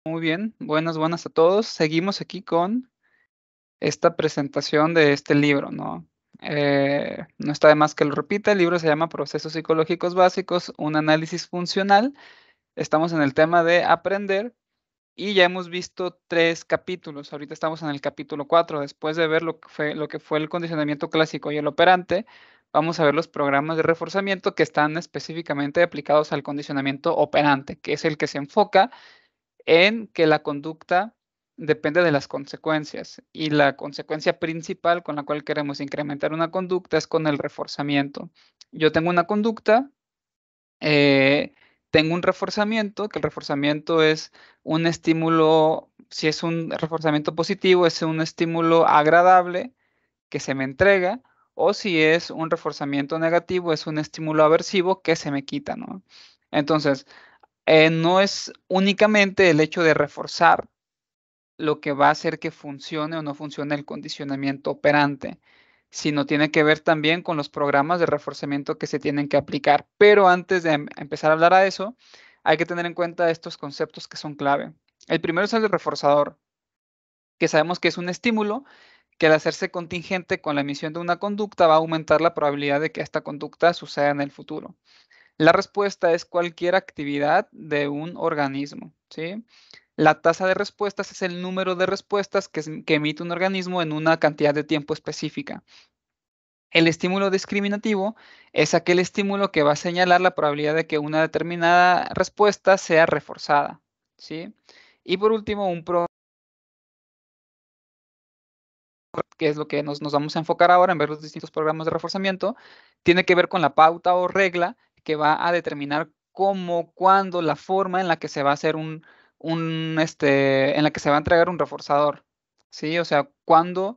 Muy bien, buenas a todos. Seguimos aquí con esta presentación de este libro, ¿no? No está de más que lo repita, el libro se llama Procesos Psicológicos Básicos, un análisis funcional. Estamos en el tema de aprender y ya hemos visto 3 capítulos. Ahorita estamos en el capítulo 4. Después de ver lo que fue el condicionamiento clásico y el operante, vamos a ver los programas de reforzamiento que están específicamente aplicados al condicionamiento operante, que es el que se enfoca en que la conducta depende de las consecuencias y la consecuencia principal con la cual queremos incrementar una conducta es con el reforzamiento. Yo tengo una conducta, eh, tengo un reforzamiento, que el reforzamiento es un estímulo, si es un reforzamiento positivo, es un estímulo agradable que se me entrega, o si es un reforzamiento negativo, es un estímulo aversivo que se me quita, ¿no? Entonces, no es únicamente el hecho de reforzar lo que va a hacer que funcione o no funcione el condicionamiento operante, sino tiene que ver también con los programas de reforzamiento que se tienen que aplicar. Pero antes de empezar a hablar a eso, hay que tener en cuenta estos conceptos que son clave. El primero es el reforzador, que sabemos que es un estímulo que al hacerse contingente con la emisión de una conducta va a aumentar la probabilidad de que esta conducta suceda en el futuro. La respuesta es cualquier actividad de un organismo, ¿sí? La tasa de respuestas es el número de respuestas que emite un organismo en una cantidad de tiempo específica. El estímulo discriminativo es aquel estímulo que va a señalar la probabilidad de que una determinada respuesta sea reforzada, ¿sí? Y por último, un programa, que es lo que nos vamos a enfocar ahora en ver los distintos programas de reforzamiento, tiene que ver con la pauta o regla que va a determinar cómo, cuándo, la forma en la que se va a hacer en la que se va a entregar un reforzador, ¿sí? O sea, cuándo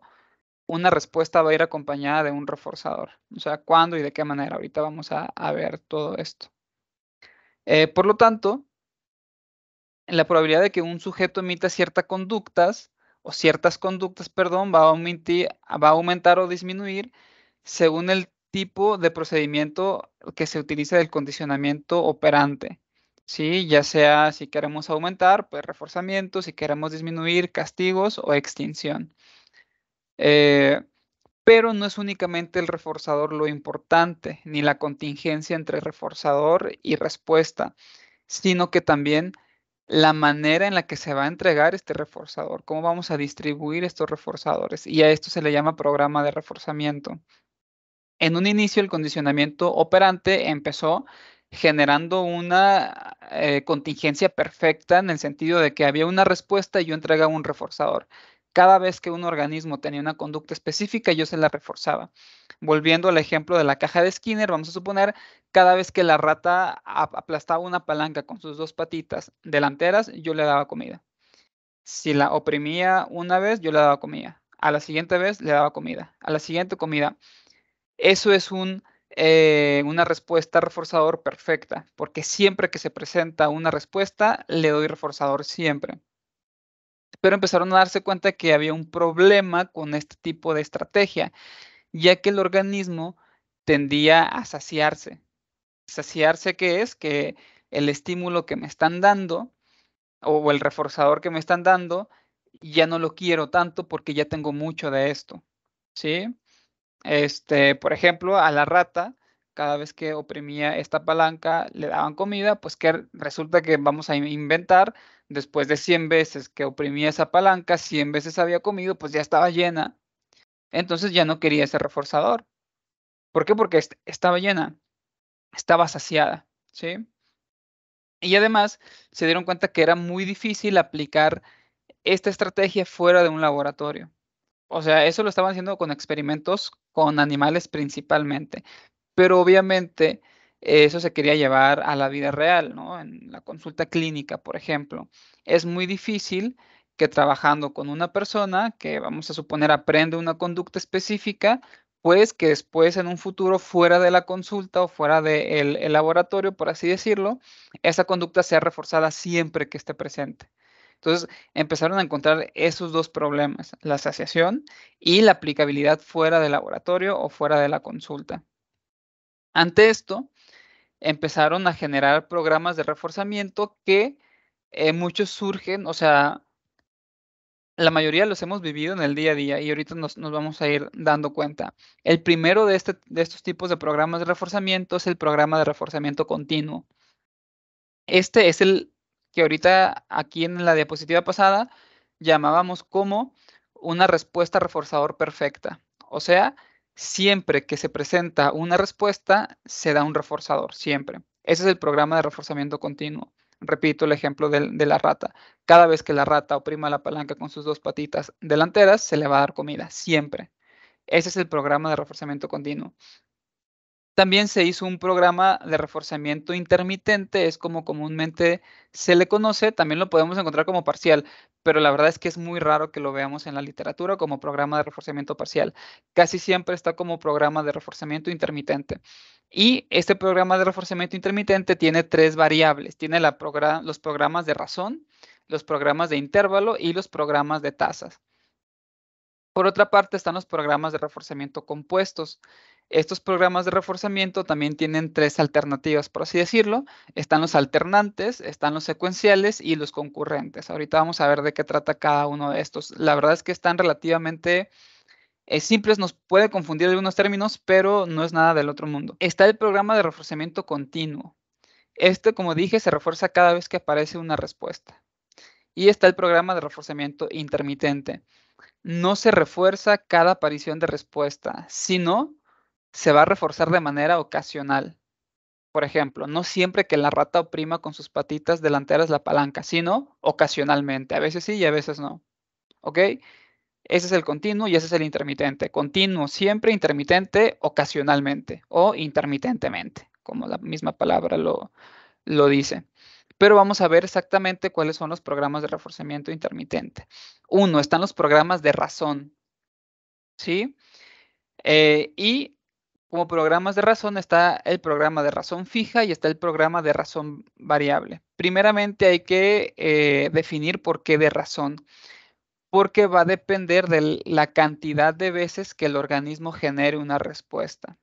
una respuesta va a ir acompañada de un reforzador, o sea, cuándo y de qué manera. Ahorita vamos a ver todo esto. Por lo tanto, la probabilidad de que un sujeto emita ciertas conductas o ciertas conductas, perdón, va a aumentar o disminuir según el tipo de procedimiento que se utilice del condicionamiento operante. Sí, ya sea si queremos aumentar, pues reforzamiento, si queremos disminuir, castigos o extinción. Eh, pero no es únicamente el reforzador lo importante, ni la contingencia entre reforzador y respuesta, sino que también la manera en la que se va a entregar este reforzador, cómo vamos a distribuir estos reforzadores. Y a esto se le llama programa de reforzamiento. En un inicio, el condicionamiento operante empezó generando una contingencia perfecta en el sentido de que había una respuesta y yo entregaba un reforzador. Cada vez que un organismo tenía una conducta específica, yo se la reforzaba. Volviendo al ejemplo de la caja de Skinner, vamos a suponer, cada vez que la rata aplastaba una palanca con sus 2 patitas delanteras, yo le daba comida. Si la oprimía una vez, yo le daba comida. A la siguiente vez le daba comida. A la siguiente comida. Eso es una respuesta reforzador perfecta, porque siempre que se presenta una respuesta, le doy reforzador siempre. Pero empezaron a darse cuenta que había un problema con este tipo de estrategia, ya que el organismo tendía a saciarse. ¿Saciarse qué es? Que el estímulo que me están dando o el reforzador que me están dando, ya no lo quiero tanto porque ya tengo mucho de esto, ¿sí? Por ejemplo, a la rata, cada vez que oprimía esta palanca, le daban comida, pues que resulta que vamos a inventar, después de 100 veces que oprimía esa palanca, 100 veces había comido, pues ya estaba llena. Entonces ya no quería ese reforzador. ¿Por qué? Porque estaba llena, estaba saciada, ¿sí? Y además se dieron cuenta que era muy difícil aplicar esta estrategia fuera de un laboratorio. O sea, eso lo estaban haciendo con experimentos con animales principalmente. Pero obviamente eso se quería llevar a la vida real, ¿no? En la consulta clínica, por ejemplo. Es muy difícil que trabajando con una persona que, vamos a suponer, aprende una conducta específica, pues que después en un futuro fuera de la consulta o fuera del el laboratorio, por así decirlo, esa conducta sea reforzada siempre que esté presente. Entonces empezaron a encontrar esos dos problemas, la asociación y la aplicabilidad fuera del laboratorio o fuera de la consulta. Ante esto, empezaron a generar programas de reforzamiento que muchos surgen, o sea, la mayoría los hemos vivido en el día a día y ahorita nos vamos a ir dando cuenta. El primero de estos tipos de programas de reforzamiento es el programa de reforzamiento continuo. Este es el que ahorita aquí en la diapositiva pasada llamábamos como una respuesta reforzador perfecta. O sea, siempre que se presenta una respuesta, se da un reforzador, siempre. Ese es el programa de reforzamiento continuo. Repito el ejemplo de la rata. Cada vez que la rata oprima la palanca con sus dos patitas delanteras, se le va a dar comida, siempre. Ese es el programa de reforzamiento continuo. También se hizo un programa de reforzamiento intermitente, es como comúnmente se le conoce, también lo podemos encontrar como parcial, pero la verdad es que es muy raro que lo veamos en la literatura como programa de reforzamiento parcial. Casi siempre está como programa de reforzamiento intermitente. Y este programa de reforzamiento intermitente tiene tres variables. Tiene los programas de razón, los programas de intervalo y los programas de tasas. Por otra parte, están los programas de reforzamiento compuestos. Estos programas de reforzamiento también tienen tres alternativas, por así decirlo. Están los alternantes, están los secuenciales y los concurrentes. Ahorita vamos a ver de qué trata cada uno de estos. La verdad es que están relativamente simples, nos puede confundir algunos términos, pero no es nada del otro mundo. Está el programa de reforzamiento continuo. Este, como dije, se refuerza cada vez que aparece una respuesta. Y está el programa de reforzamiento intermitente. No se refuerza cada aparición de respuesta, sino se va a reforzar de manera ocasional. Por ejemplo, no siempre que la rata oprima con sus patitas delanteras la palanca, sino ocasionalmente. A veces sí y a veces no. ¿Ok? Ese es el continuo y ese es el intermitente. Continuo siempre, intermitente ocasionalmente o intermitentemente, como la misma palabra lo dice. Pero vamos a ver exactamente cuáles son los programas de reforzamiento intermitente. Uno, están los programas de razón. ¿Sí? Y como programas de razón está el programa de razón fija y está el programa de razón variable. Primeramente hay que definir por qué de razón, porque va a depender de la cantidad de veces que el organismo genere una respuesta.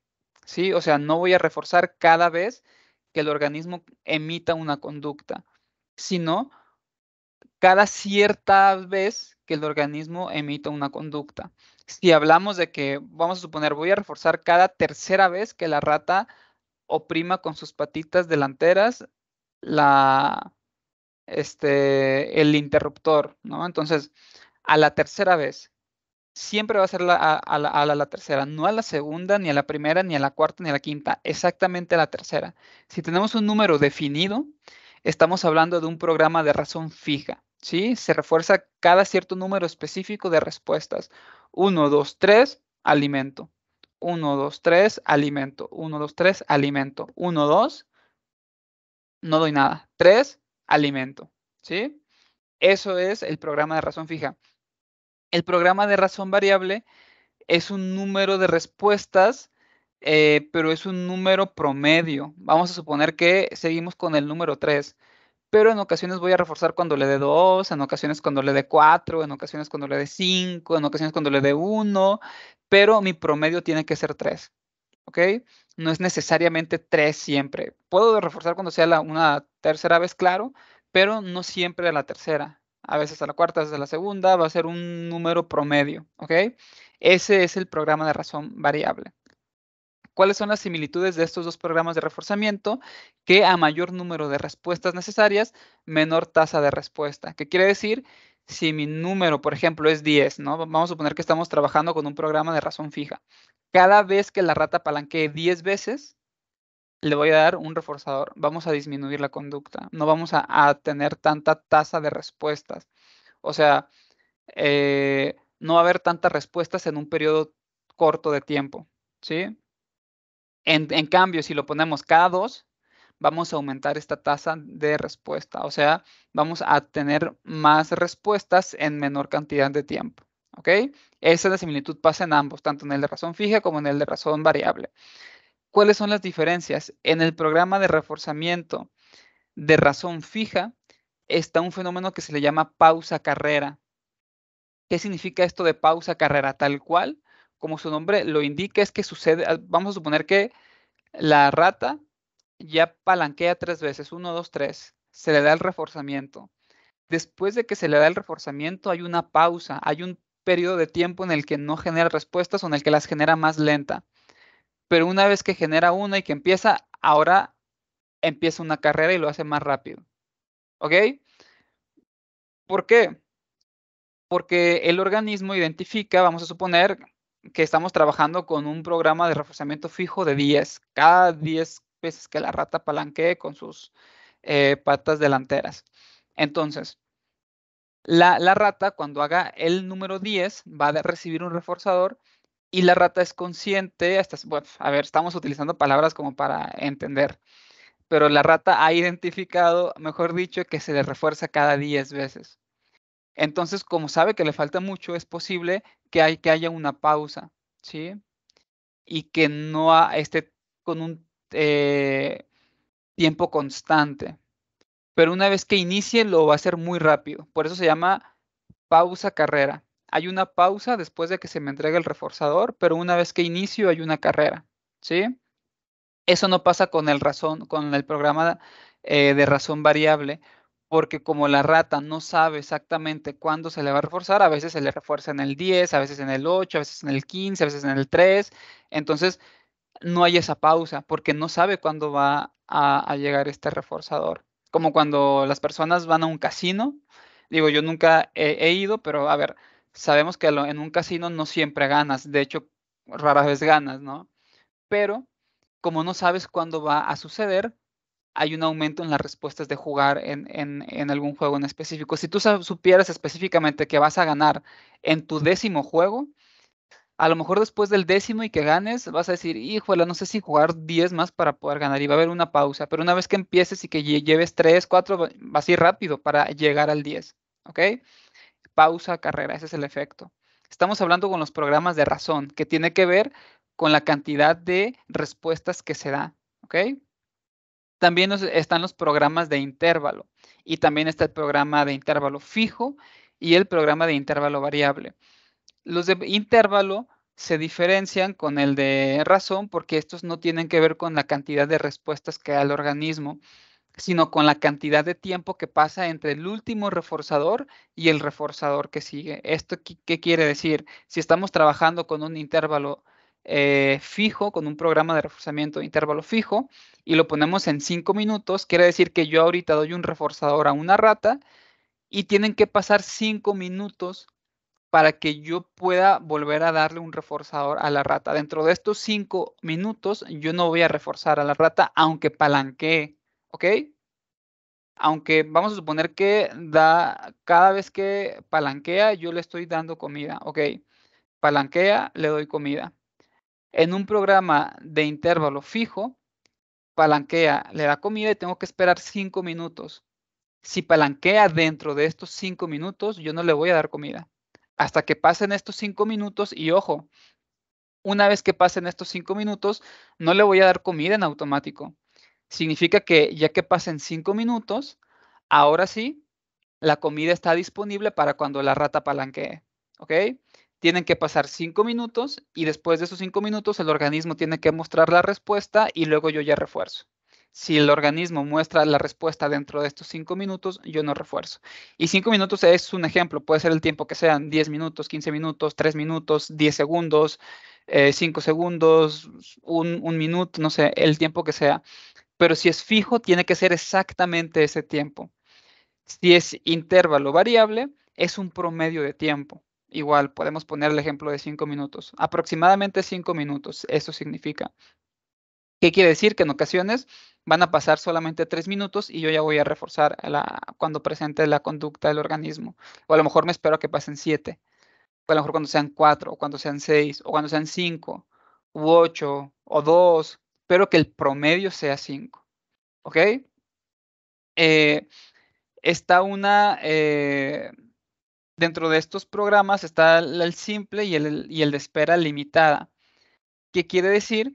¿Sí? O sea, no voy a reforzar cada vez que el organismo emita una conducta, sino cada cierta vez que el organismo emita una conducta. Si hablamos de que, vamos a suponer, voy a reforzar cada tercera vez que la rata oprima con sus patitas delanteras el interruptor, ¿no? Entonces, a la tercera vez, siempre va a ser a la tercera, no a la segunda, ni a la primera, ni a la cuarta, ni a la quinta, exactamente a la tercera. Si tenemos un número definido, estamos hablando de un programa de razón fija, ¿sí? Se refuerza cada cierto número específico de respuestas. 1, 2, 3, alimento. 1, 2, 3, alimento. 1, 2, 3, alimento. 1, 2, no doy nada. 3, alimento, ¿sí? Eso es el programa de razón fija. El programa de razón variable es un número de respuestas, pero es un número promedio. Vamos a suponer que seguimos con el número 3, pero en ocasiones voy a reforzar cuando le dé 2, en ocasiones cuando le dé 4, en ocasiones cuando le dé 5, en ocasiones cuando le dé 1, pero mi promedio tiene que ser 3, ¿ok? No es necesariamente 3 siempre. Puedo reforzar cuando sea una tercera vez, claro, pero no siempre a la tercera. A veces a la cuarta, a veces a la segunda, va a ser un número promedio, ¿ok? Ese es el programa de razón variable. ¿Cuáles son las similitudes de estos dos programas de reforzamiento? Que a mayor número de respuestas necesarias, menor tasa de respuesta. ¿Qué quiere decir? Si mi número, por ejemplo, es 10, ¿no? Vamos a suponer que estamos trabajando con un programa de razón fija. Cada vez que la rata palanquee 10 veces, le voy a dar un reforzador. Vamos a disminuir la conducta. No vamos a tener tanta tasa de respuestas. O sea, no va a haber tantas respuestas en un periodo corto de tiempo, ¿sí? En cambio, si lo ponemos cada 2, vamos a aumentar esta tasa de respuesta. O sea, vamos a tener más respuestas en menor cantidad de tiempo. ¿Ok? Esa es la similitud pasa en ambos, tanto en el de razón fija como en el de razón variable. ¿Cuáles son las diferencias? En el programa de reforzamiento de razón fija está un fenómeno que se le llama pausa carrera. ¿Qué significa esto de pausa carrera? Tal cual, como su nombre lo indica, es que sucede, vamos a suponer que la rata ya palanquea 3 veces, 1, 2, 3, se le da el reforzamiento. después de que se le da el reforzamiento hay una pausa, hay un periodo de tiempo en el que no genera respuestas o en el que las genera más lenta. Pero una vez que genera una y que empieza, ahora empieza una carrera y lo hace más rápido. ¿Ok? ¿Por qué? Porque el organismo identifica, vamos a suponer que estamos trabajando con un programa de reforzamiento fijo de 10. Cada 10 veces que la rata palanquee con sus patas delanteras. Entonces, la rata, cuando haga el número 10, va a recibir un reforzador y la rata es consciente, bueno, a ver, estamos utilizando palabras como para entender, pero la rata ha identificado, mejor dicho, que se le refuerza cada 10 veces. Entonces, como sabe que le falta mucho, es posible que haya una pausa, ¿sí? Y que no esté con un tiempo constante. Pero una vez que inicie, lo va a hacer muy rápido. Por eso se llama pausa carrera. Hay una pausa después de que se me entregue el reforzador, pero una vez que inicio hay una carrera, ¿sí? Eso no pasa con el programa de razón variable, porque como la rata no sabe exactamente cuándo se le va a reforzar, a veces se le refuerza en el 10, a veces en el 8, a veces en el 15, a veces en el 3. Entonces no hay esa pausa porque no sabe cuándo va a llegar este reforzador. Como cuando las personas van a un casino. Digo, yo nunca he ido, pero a ver, sabemos que en un casino no siempre ganas. De hecho, rara vez ganas, ¿no? Pero como no sabes cuándo va a suceder, hay un aumento en las respuestas de jugar en algún juego en específico. Si tú supieras específicamente que vas a ganar en tu 10º juego, a lo mejor después del 10º y que ganes, vas a decir, híjole, no sé si jugar 10 más para poder ganar y va a haber una pausa. Pero una vez que empieces y que lleves 3, 4, vas a ir rápido para llegar al 10. ¿Ok? Pausa, carrera, ese es el efecto. Estamos hablando con los programas de razón, que tiene que ver con la cantidad de respuestas que se da. ¿Ok? También están los programas de intervalo y también está el programa de intervalo fijo y el programa de intervalo variable. Los de intervalo se diferencian con el de razón porque estos no tienen que ver con la cantidad de respuestas que da el organismo, sino con la cantidad de tiempo que pasa entre el último reforzador y el reforzador que sigue. ¿Esto qué quiere decir? Si estamos trabajando con un intervalo fijo, con un programa de reforzamiento de intervalo fijo, y lo ponemos en 5 minutos, quiere decir que yo ahorita doy un reforzador a una rata y tienen que pasar 5 minutos para que yo pueda volver a darle un reforzador a la rata. Dentro de estos 5 minutos, yo no voy a reforzar a la rata, aunque palanquee, ¿ok? Aunque vamos a suponer que cada vez que palanquea, yo le estoy dando comida, ¿ok? Palanquea, le doy comida. En un programa de intervalo fijo, palanquea, le da comida y tengo que esperar 5 minutos. Si palanquea dentro de estos 5 minutos, yo no le voy a dar comida. Hasta que pasen estos 5 minutos y ojo, una vez que pasen estos 5 minutos, no le voy a dar comida en automático. Significa que ya que pasen 5 minutos, ahora sí, la comida está disponible para cuando la rata palanquee. ¿Ok? Tienen que pasar 5 minutos y después de esos 5 minutos el organismo tiene que mostrar la respuesta y luego yo ya refuerzo. Si el organismo muestra la respuesta dentro de estos 5 minutos, yo no refuerzo. Y 5 minutos es un ejemplo, puede ser el tiempo que sean, 10 minutos, 15 minutos, 3 minutos, 10 segundos, 5 segundos, un minuto, no sé, el tiempo que sea. Pero si es fijo, tiene que ser exactamente ese tiempo. Si es intervalo variable, es un promedio de tiempo. Igual, podemos poner el ejemplo de 5 minutos. Aproximadamente 5 minutos, eso significa. ¿Qué quiere decir? Que en ocasiones van a pasar solamente 3 minutos y yo ya voy a reforzar cuando presente la conducta del organismo. O a lo mejor me espero a que pasen 7. O a lo mejor cuando sean 4, o cuando sean 6, o cuando sean 5, u 8, o 2. Pero que el promedio sea 5. ¿Ok? Eh, está dentro de estos programas está el simple y el de espera limitada. ¿Qué quiere decir?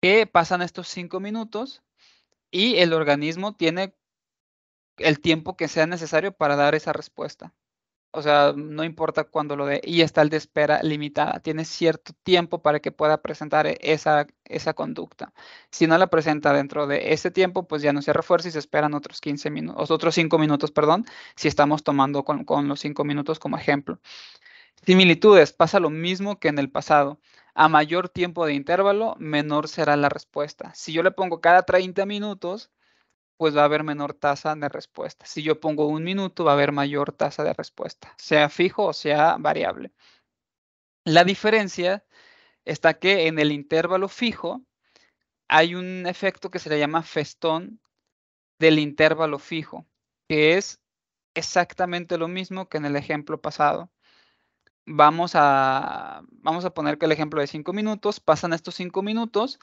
Que pasan estos 5 minutos y el organismo tiene el tiempo que sea necesario para dar esa respuesta. O sea, no importa cuándo lo dé. Y está el de espera limitada. Tiene cierto tiempo para que pueda presentar esa conducta. Si no la presenta dentro de ese tiempo, pues ya no se refuerza y se esperan otros 15 minutos, otros 5 minutos, perdón, si estamos tomando con los 5 minutos como ejemplo. Similitudes, pasa lo mismo que en el pasado. A mayor tiempo de intervalo, menor será la respuesta. Si yo le pongo cada 30 minutos, pues va a haber menor tasa de respuesta. Si yo pongo 1 minuto, va a haber mayor tasa de respuesta, sea fijo o sea variable. La diferencia está que en el intervalo fijo hay un efecto que se le llama festón del intervalo fijo, que es exactamente lo mismo que en el ejemplo pasado. Vamos a poner que el ejemplo de 5 minutos, pasan estos 5 minutos,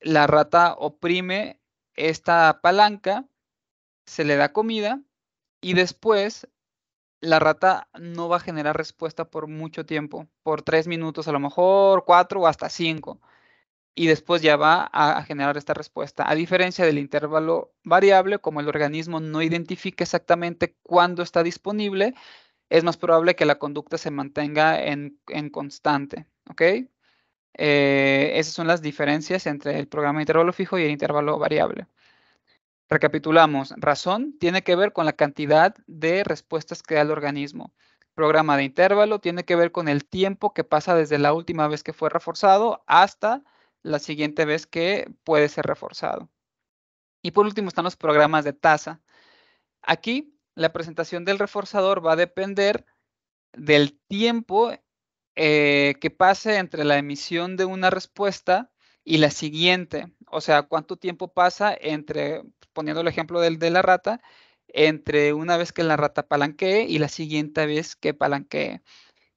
la rata oprime esta palanca, se le da comida y después la rata no va a generar respuesta por mucho tiempo, por 3 minutos a lo mejor, 4 o hasta 5. Y después ya va a generar esta respuesta. A diferencia del intervalo variable, como el organismo no identifica exactamente cuándo está disponible, es más probable que la conducta se mantenga en constante. ¿Ok? Esas son las diferencias entre el programa de intervalo fijo y el intervalo variable. Recapitulamos, razón tiene que ver con la cantidad de respuestas que da el organismo. Programa de intervalo tiene que ver con el tiempo que pasa desde la última vez que fue reforzado hasta la siguiente vez que puede ser reforzado. Y por último están los programas de tasa. Aquí la presentación del reforzador va a depender del tiempo que pase entre la emisión de una respuesta y la siguiente. O sea, cuánto tiempo pasa entre, poniendo el ejemplo de la rata, entre una vez que la rata palanquee y la siguiente vez que palanquee.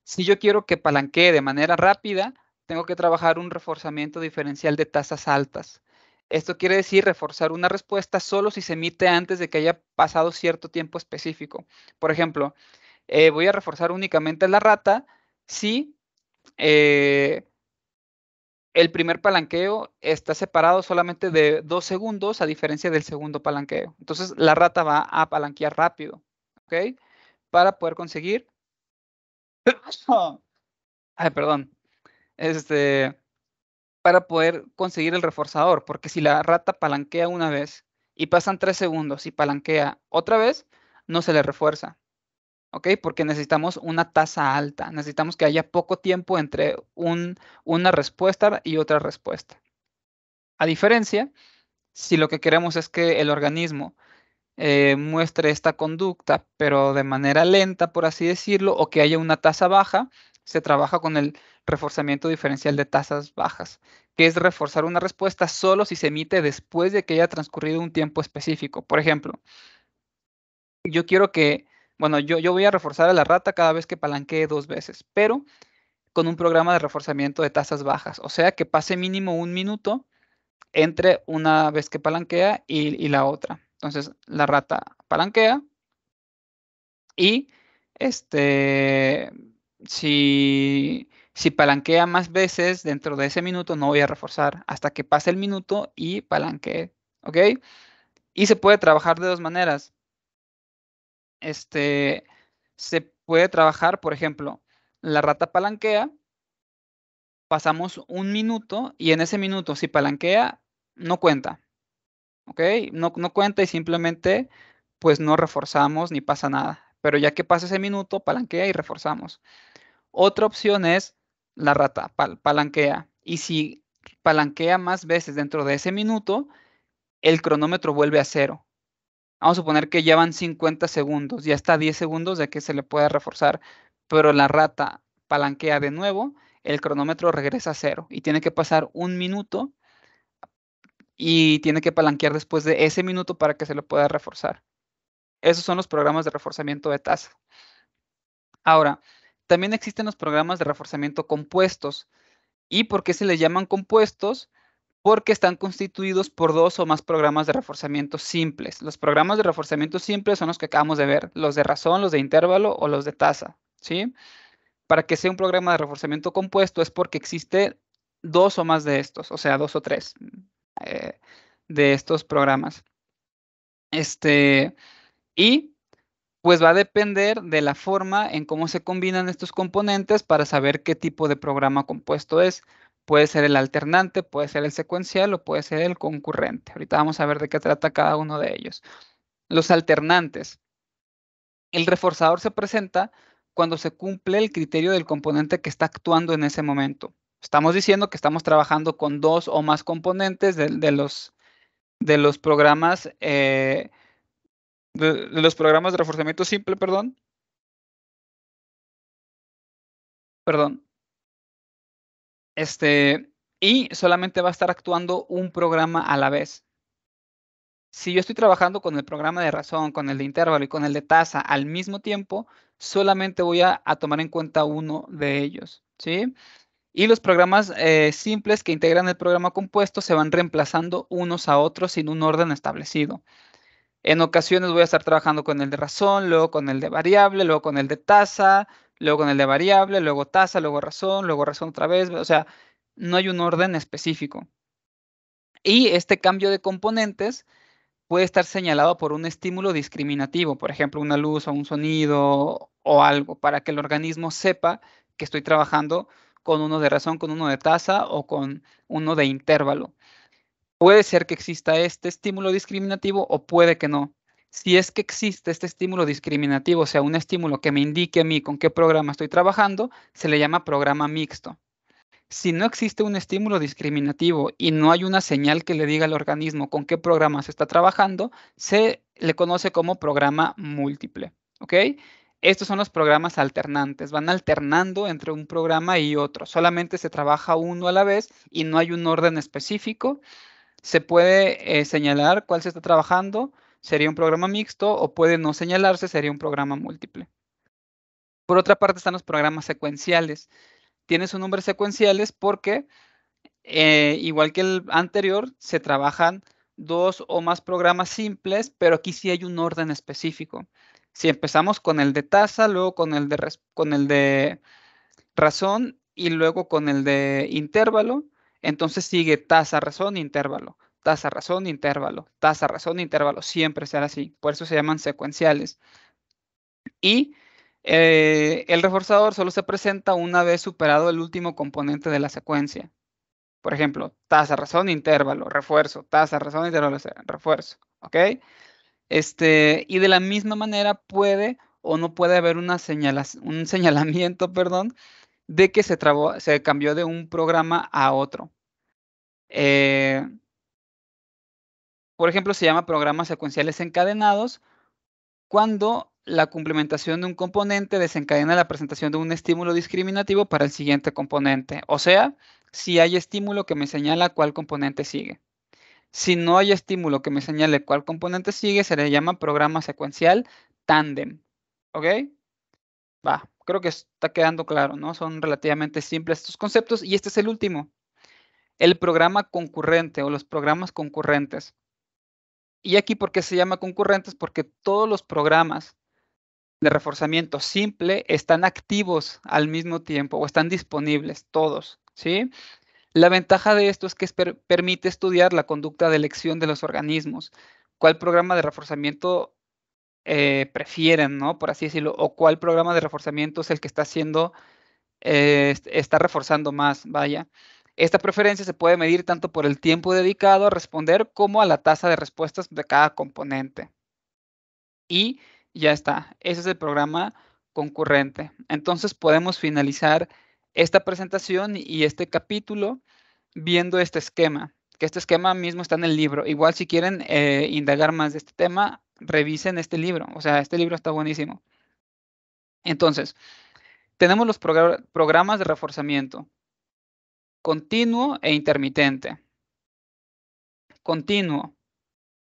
Si yo quiero que palanquee de manera rápida, tengo que trabajar un reforzamiento diferencial de tasas altas. Esto quiere decir reforzar una respuesta solo si se emite antes de que haya pasado cierto tiempo específico. Por ejemplo, voy a reforzar únicamente la rata si el primer palanqueo está separado solamente de 2 segundos a diferencia del segundo palanqueo. Entonces la rata va a palanquear rápido, ¿ok? Para poder conseguir, ay, perdón, para poder conseguir el reforzador, porque si la rata palanquea una vez y pasan 3 segundos y palanquea otra vez, no se le refuerza. ¿Ok? Porque necesitamos una tasa alta, necesitamos que haya poco tiempo entre una respuesta y otra respuesta. A diferencia, si lo que queremos es que el organismo muestre esta conducta, pero de manera lenta, por así decirlo, o que haya una tasa baja, se trabaja con el reforzamiento diferencial de tasas bajas, que es reforzar una respuesta solo si se emite después de que haya transcurrido un tiempo específico. Por ejemplo, yo quiero que, bueno, yo voy a reforzar a la rata cada vez que palanquee 2 veces, pero con un programa de reforzamiento de tasas bajas, o sea, que pase mínimo 1 minuto entre una vez que palanquea y la otra. Entonces, la rata palanquea y si palanquea más veces dentro de ese minuto, no voy a reforzar hasta que pase el minuto y palanquee, ¿ok? Y se puede trabajar de 2 maneras. Se puede trabajar, por ejemplo, la rata palanquea, pasamos 1 minuto y en ese minuto si palanquea, no cuenta, ¿ok? No cuenta y simplemente pues no reforzamos ni pasa nada. Pero ya que pasa ese minuto, palanquea y reforzamos. Otra opción es la rata palanquea. Y si palanquea más veces dentro de ese minuto, el cronómetro vuelve a 0. Vamos a suponer que ya van 50 segundos, ya está 10 segundos de que se le pueda reforzar, pero la rata palanquea de nuevo, el cronómetro regresa a 0 y tiene que pasar 1 minuto y tiene que palanquear después de ese minuto para que se lo pueda reforzar. Esos son los programas de reforzamiento de tasa. Ahora, también existen los programas de reforzamiento compuestos. ¿Y por qué se les llaman compuestos? Porque están constituidos por 2 o más programas de reforzamiento simples. Los programas de reforzamiento simples son los que acabamos de ver, los de razón, los de intervalo o los de tasa, ¿sí? Para que sea un programa de reforzamiento compuesto es porque existe 2 o más de estos, o sea, 2 o 3 de estos programas. Y Pues va a depender de la forma en cómo se combinan estos componentes para saber qué tipo de programa compuesto es. Puede ser el alternante, puede ser el secuencial o puede ser el concurrente. Ahorita vamos a ver de qué trata cada uno de ellos. Los alternantes. El reforzador se presenta cuando se cumple el criterio del componente que está actuando en ese momento. Estamos diciendo que estamos trabajando con dos o más componentes de los programas de los programas de reforzamiento simple, perdón, y solamente va a estar actuando un programa a la vez. Si yo estoy trabajando con el programa de razón, con el de intervalo y con el de tasa al mismo tiempo, solamente voy a tomar en cuenta uno de ellos, ¿sí? Y los programas simples que integran el programa compuesto se van reemplazando unos a otros sin un orden establecido. En ocasiones voy a estar trabajando con el de razón, luego con el de variable, luego con el de tasa, luego con el de variable, luego tasa, luego razón otra vez. O sea, no hay un orden específico. Y este cambio de componentes puede estar señalado por un estímulo discriminativo, por ejemplo, una luz o un sonido o algo, para que el organismo sepa que estoy trabajando con uno de razón, con uno de tasa o con uno de intervalo. Puede ser que exista este estímulo discriminativo o puede que no. Si es que existe este estímulo discriminativo, o sea, un estímulo que me indique a mí con qué programa estoy trabajando, se le llama programa mixto. Si no existe un estímulo discriminativo y no hay una señal que le diga al organismo con qué programa se está trabajando, se le conoce como programa múltiple. ¿Ok? Estos son los programas alternantes. Van alternando entre un programa y otro. Solamente se trabaja uno a la vez y no hay un orden específico. Se puede señalar cuál se está trabajando, sería un programa mixto, o puede no señalarse, sería un programa múltiple. Por otra parte están los programas secuenciales. Tiene su nombre secuenciales porque, igual que el anterior, se trabajan dos o más programas simples, pero aquí sí hay un orden específico. Si empezamos con el de tasa, luego con el de razón y luego con el de intervalo, entonces sigue tasa, razón, intervalo, tasa, razón, intervalo, tasa, razón, intervalo. Siempre será así. Por eso se llaman secuenciales. Y el reforzador solo se presenta una vez superado el último componente de la secuencia. Por ejemplo, tasa, razón, intervalo, refuerzo, tasa, razón, intervalo, refuerzo. ¿Ok? Y de la misma manera puede o no puede haber un señalamiento, perdón, de que se cambió de un programa a otro. Por ejemplo, se llama programas secuenciales encadenados cuando la complementación de un componente desencadena la presentación de un estímulo discriminativo para el siguiente componente. O sea, si hay estímulo que me señala cuál componente sigue. Si no hay estímulo que me señale cuál componente sigue, se le llama programa secuencial tándem. ¿Ok? Va, creo que está quedando claro, ¿no? Son relativamente simples estos conceptos y este es el último, el programa concurrente o los programas concurrentes. Y aquí, ¿por qué se llama concurrentes? Porque todos los programas de reforzamiento simple están activos al mismo tiempo o están disponibles todos, ¿sí? La ventaja de esto es que permite estudiar la conducta de elección de los organismos, cuál programa de reforzamiento prefieren, ¿no? Por así decirlo, o cuál programa de reforzamiento es el que está haciendo, está reforzando más, vaya. Esta preferencia se puede medir tanto por el tiempo dedicado a responder como a la tasa de respuestas de cada componente. Y ya está, ese es el programa concurrente. Entonces podemos finalizar esta presentación y este capítulo viendo este esquema, que este esquema mismo está en el libro. Igual si quieren indagar más de este tema, revisen este libro. O sea, este libro está buenísimo. Entonces, tenemos los programas de reforzamiento continuo e intermitente. Continuo.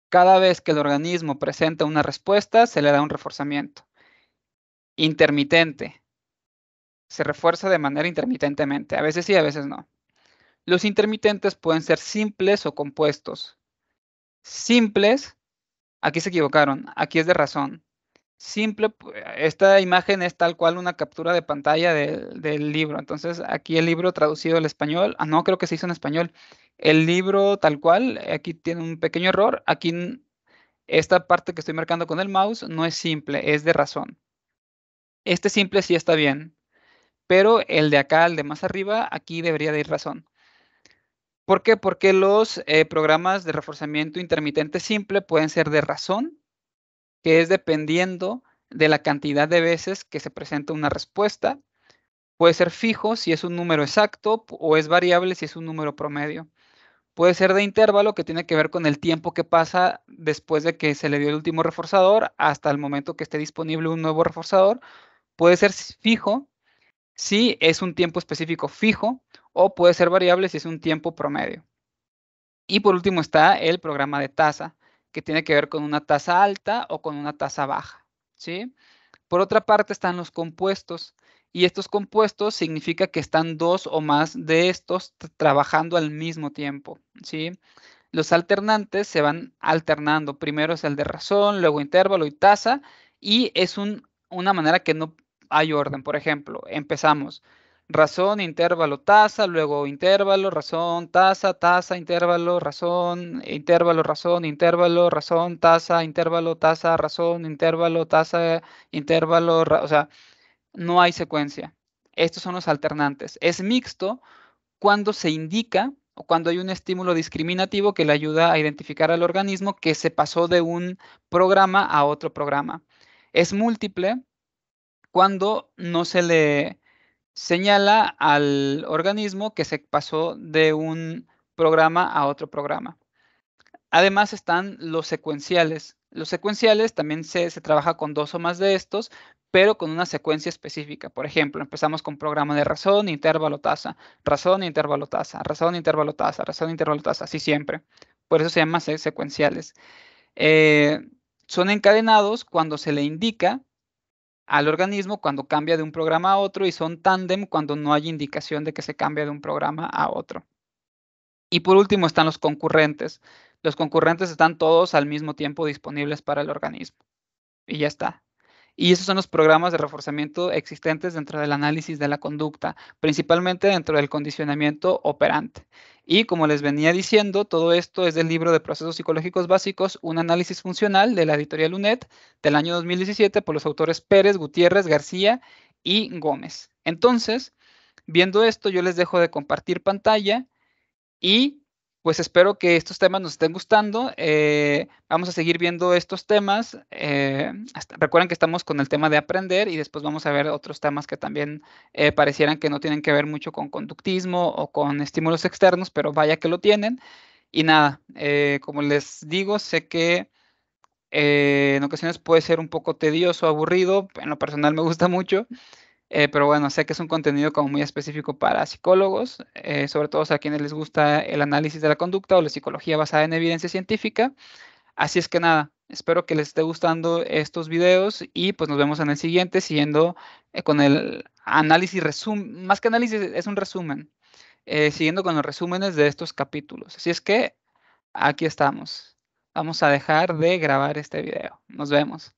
Cada vez que el organismo presenta una respuesta, se le da un reforzamiento. Intermitente. Se refuerza de manera intermitentemente. A veces sí, a veces no. Los intermitentes pueden ser simples o compuestos. Simples, aquí se equivocaron, aquí es de razón. Simple, esta imagen es tal cual una captura de pantalla del libro. Entonces, aquí el libro traducido al español, no, creo que se hizo en español. El libro tal cual, aquí tiene un pequeño error. Aquí Esta parte que estoy marcando con el mouse no es simple, es de razón. Este simple sí está bien, pero el de acá, el de más arriba, aquí debería de ir razón. ¿Por qué? Porque los programas de reforzamiento intermitente simple pueden ser de razón, que es dependiendo de la cantidad de veces que se presenta una respuesta. Puede ser fijo si es un número exacto o es variable si es un número promedio. Puede ser de intervalo, que tiene que ver con el tiempo que pasa después de que se le dio el último reforzador hasta el momento que esté disponible un nuevo reforzador. Puede ser fijo si es un tiempo específico fijo, o puede ser variable si es un tiempo promedio. Y por último está el programa de tasa, que tiene que ver con una tasa alta o con una tasa baja, ¿sí? Por otra parte están los compuestos, y estos compuestos significa que están dos o más de estos trabajando al mismo tiempo, ¿sí? Los alternantes se van alternando. Primero es el de razón, luego intervalo y tasa, y es una manera que no hay orden. Por ejemplo, empezamos razón, intervalo, tasa, luego intervalo, razón, tasa, tasa, intervalo, razón, intervalo, razón, intervalo, razón, tasa, intervalo, tasa, razón, intervalo, tasa, intervalo, o sea, no hay secuencia. Estos son los alternantes. Es mixto cuando se indica o cuando hay un estímulo discriminativo que le ayuda a identificar al organismo que se pasó de un programa a otro programa. Es múltiple cuando no se le señala al organismo que se pasó de un programa a otro programa. Además están los secuenciales. Los secuenciales también se trabaja con dos o más de estos, pero con una secuencia específica. Por ejemplo, empezamos con programa de razón, intervalo, tasa, razón, intervalo, tasa, razón, intervalo, tasa, razón, intervalo, tasa, así siempre. Por eso se llaman secuenciales. Eh, Son encadenados cuando se le indica al organismo cuando cambia de un programa a otro, y son tándem cuando no hay indicación de que se cambia de un programa a otro. Y por último están los concurrentes. Los concurrentes están todos al mismo tiempo disponibles para el organismo. Y ya está. Y esos son los programas de reforzamiento existentes dentro del análisis de la conducta, principalmente dentro del condicionamiento operante. Y como les venía diciendo, todo esto es del libro de Procesos Psicológicos Básicos, un análisis funcional de la editorial UNED del año 2017 por los autores Pérez, Gutiérrez, García y Gómez. Entonces, viendo esto, yo les dejo de compartir pantalla y pues espero que estos temas nos estén gustando. Vamos a seguir viendo estos temas. Recuerden que estamos con el tema de aprender, y después vamos a ver otros temas que también parecieran que no tienen que ver mucho con conductismo o con estímulos externos, pero vaya que lo tienen. Y nada, como les digo, sé que en ocasiones puede ser un poco tedioso, aburrido. En lo personal me gusta mucho. Pero bueno, sé que es un contenido como muy específico para psicólogos, sobre todo a quienes les gusta el análisis de la conducta o la psicología basada en evidencia científica. Así es que nada, espero que les esté gustando estos videos, y pues nos vemos en el siguiente, siguiendo con el análisis, resumen, más que análisis, es un resumen, siguiendo con los resúmenes de estos capítulos. Así es que aquí estamos. Vamos a dejar de grabar este video. Nos vemos.